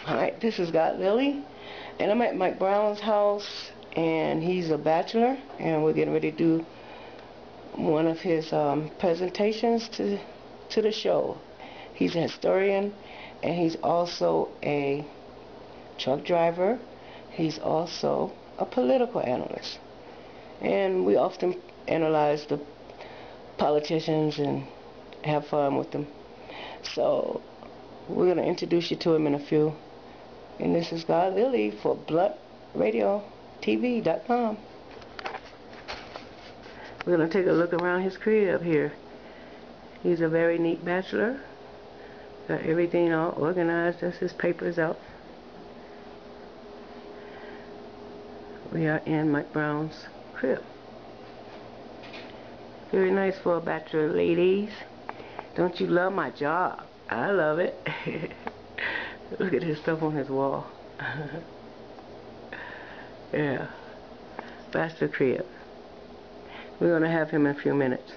Alright, this is God Lily, and I'm at Mike Brown's house, and he's a bachelor, and we're getting ready to do one of his presentations to the show. He's a historian, and he's also a truck driver. He's also a political analyst, and we often analyze the politicians and have fun with them. So we're going to introduce you to him in a few. And this is God Lily for BluntRadioTV.com. We're going to take a look around his crib here. He's a very neat bachelor. Got everything all organized. That's his papers out. We are in Mike Brown's crib. Very nice for a bachelor, ladies. Don't you love my job? I love it. Look at his stuff on his wall. Yeah. Bachelor crib. We're going to have him in a few minutes.